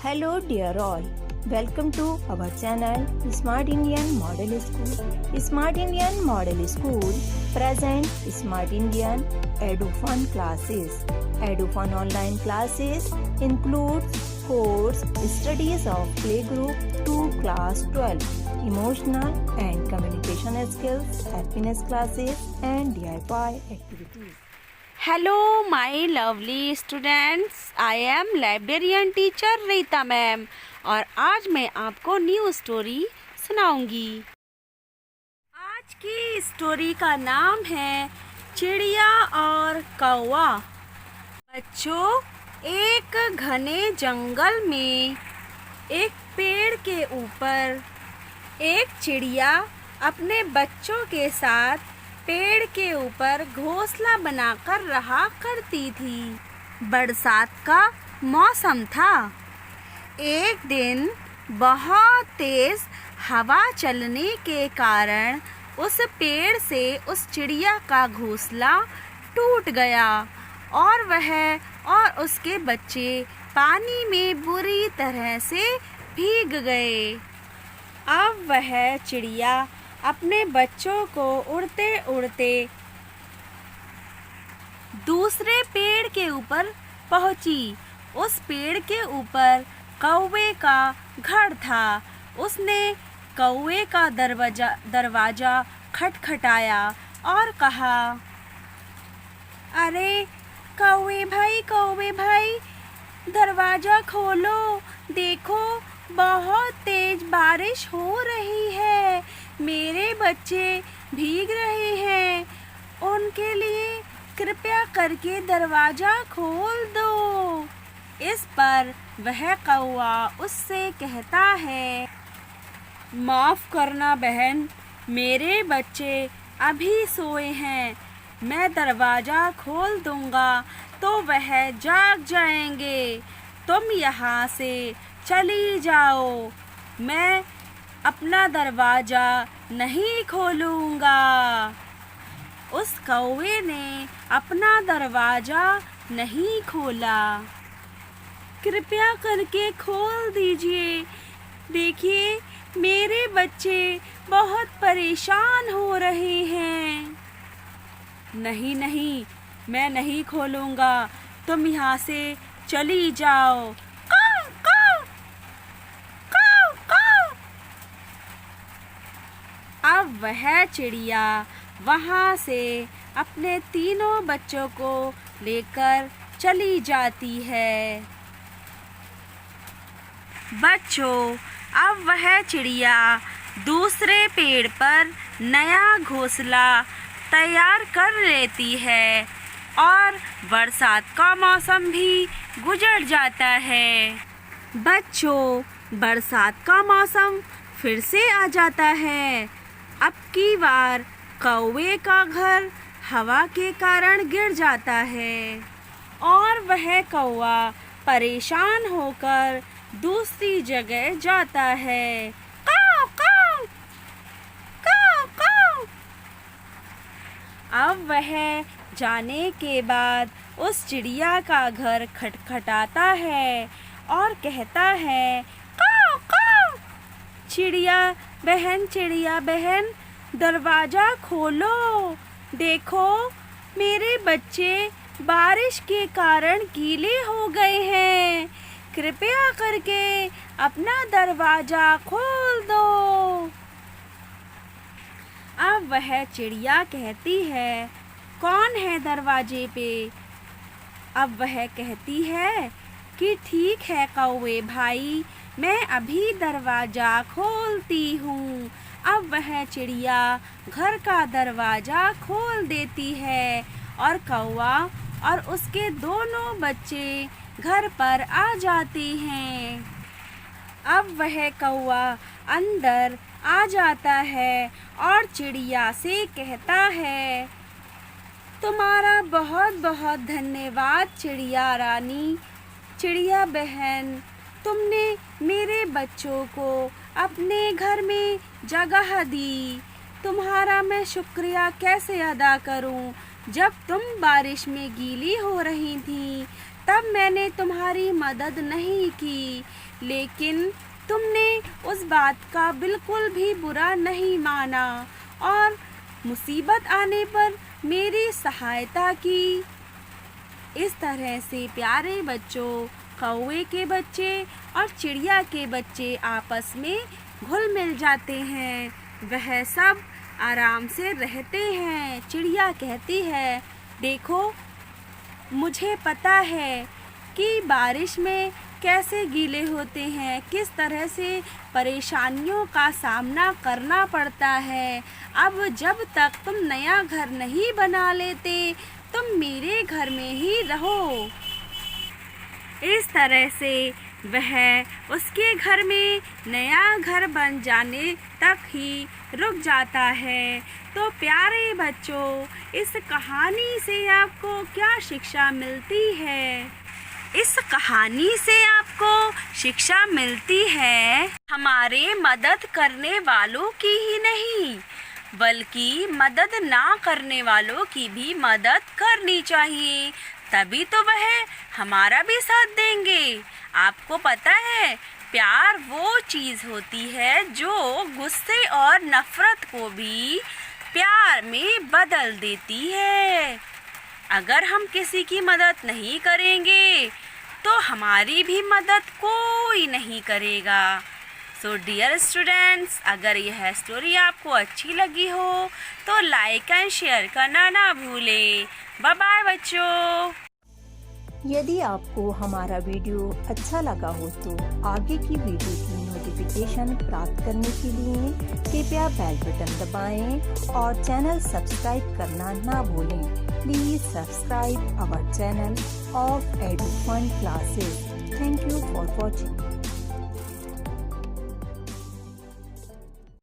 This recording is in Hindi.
Hello dear all, welcome to our channel Smart Indian Model School. Smart Indian Model School present Smart Indian EduFun classes. EduFun online classes includes course studies of playgroup to class 12, emotional and communication skills, happiness classes and DIY activities. Hello my lovely students, I am librarian teacher Rita ma'am और आज मैं आपको न्यू स्टोरी सुनाऊंगी। आज की स्टोरी का नाम है चिड़िया और कौवा। बच्चों, एक घने जंगल में एक पेड़ के ऊपर एक चिड़िया अपने बच्चों के साथ पेड़ के ऊपर घोंसला बनाकर रहा करती थी। बरसात का मौसम था। एक दिन बहुत तेज हवा चलने के कारण उस पेड़ से उस चिड़िया का घोंसला टूट गया और वह और उसके बच्चे पानी में बुरी तरह से भीग गए। अब वह चिड़िया अपने बच्चों को उड़ते उड़ते दूसरे पेड़ के ऊपर पहुंची। उस पेड़ के ऊपर कौवे का घर था। उसने कौवे का दरवाजा खटखटाया और कहा, अरे कौवे भाई दरवाजा खोलो, देखो बहुत तेज बारिश हो रही है, मेरे बच्चे भीग रहे हैं, उनके लिए कृपया करके दरवाजा खोल दो। इस पर वह कौवा उससे कहता है, माफ़ करना बहन, मेरे बच्चे अभी सोए हैं, मैं दरवाज़ा खोल दूंगा तो वह जाग जाएंगे, तुम यहाँ से चली जाओ, मैं अपना दरवाज़ा नहीं खोलूँगा। उस कौवे ने अपना दरवाज़ा नहीं खोला। कृपया करके खोल दीजिए, देखिए मेरे बच्चे बहुत परेशान हो रहे हैं। नहीं, मैं नहीं खोलूँगा, तुम यहाँ से चली जाओ। अब वह चिड़िया वहाँ से अपने तीनों बच्चों को लेकर चली जाती है। बच्चों, अब वह चिड़िया दूसरे पेड़ पर नया घोंसला तैयार कर लेती है और बरसात का मौसम भी गुजर जाता है। बच्चों, बरसात का मौसम फिर से आ जाता है। अब की बार कौवे का घर हवा के कारण गिर जाता है और वह कौवा परेशान होकर दूसरी जगह जाता है। काऊ काऊ काऊ काऊ। अब वह जाने के बाद उस चिड़िया का घर खटखटाता है और कहता है, काऊ काऊ। चिड़िया बहन दरवाज़ा खोलो, देखो मेरे बच्चे बारिश के कारण गीले हो गए हैं, कृपया करके अपना दरवाज़ा खोल दो। अब वह चिड़िया कहती है, कौन है दरवाजे पे? अब वह कहती है कि ठीक है कौवे भाई, मैं अभी दरवाज़ा खोलती हूँ। अब वह चिड़िया घर का दरवाज़ा खोल देती है और कौवा और उसके दोनों बच्चे घर पर आ जाते हैं। अब वह कौवा अंदर आ जाता है और चिड़िया से कहता है, तुम्हारा बहुत बहुत धन्यवाद चिड़िया रानी। चिड़िया बहन, तुमने मेरे बच्चों को अपने घर में जगह दी, तुम्हारा मैं शुक्रिया कैसे अदा करूं। जब तुम बारिश में गीली हो रही थी तब मैंने तुम्हारी मदद नहीं की, लेकिन तुमने उस बात का बिल्कुल भी बुरा नहीं माना और मुसीबत आने पर मेरी सहायता की। इस तरह से प्यारे बच्चों, कौवे के बच्चे और चिड़िया के बच्चे आपस में घुल मिल जाते हैं। वह सब आराम से रहते हैं। चिड़िया कहती है, देखो, मुझे पता है कि बारिश में कैसे गीले होते हैं, किस तरह से परेशानियों का सामना करना पड़ता है। अब जब तक तुम नया घर नहीं बना लेते, तुम मेरे घर में ही रहो। इस तरह से वह उसके घर में नया घर बन जाने तक ही रुक जाता है। तो प्यारे बच्चों, इस कहानी से आपको क्या शिक्षा मिलती है? इस कहानी से आपको शिक्षा मिलती है हमारे मदद करने वालों की ही नहीं, बल्कि मदद ना करने वालों की भी मदद करनी चाहिए, तभी तो वह हमारा भी साथ देंगे। आपको पता है, प्यार वो चीज़ होती है जो गुस्से और नफ़रत को भी प्यार में बदल देती है। अगर हम किसी की मदद नहीं करेंगे तो हमारी भी मदद कोई नहीं करेगा। सो डियर स्टूडेंट्स, अगर यह स्टोरी आपको अच्छी लगी हो तो लाइक एंड शेयर करना ना भूलें। बाय बाय बच्चों। यदि आपको हमारा वीडियो अच्छा लगा हो तो आगे की वीडियो की नोटिफिकेशन प्राप्त करने के लिए कृपया बेल बटन दबाएं और चैनल सब्सक्राइब करना ना भूलें। Please subscribe our channel of Edu Fun Classes. Thank you for watching.